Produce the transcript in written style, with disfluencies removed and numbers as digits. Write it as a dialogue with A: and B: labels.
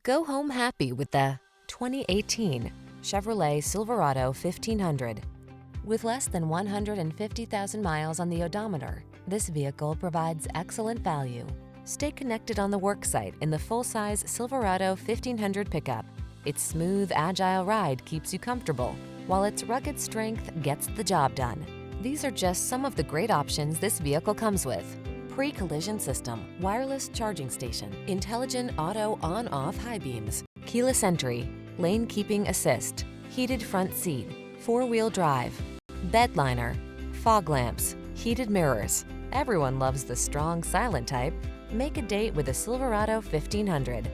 A: Go home happy with the 2018 Chevrolet Silverado 1500. With less than 150,000 miles on the odometer, this vehicle provides excellent value. Stay connected on the worksite in the full-size Silverado 1500 pickup. Its smooth, agile ride keeps you comfortable, while its rugged strength gets the job done. These are just some of the great options this vehicle comes with: pre-collision system, wireless charging station, intelligent auto on-off high beams, keyless entry, lane keeping assist, heated front seat, four-wheel drive, bed liner, fog lamps, heated mirrors. Everyone loves the strong, silent type. Make a date with a Silverado 1500.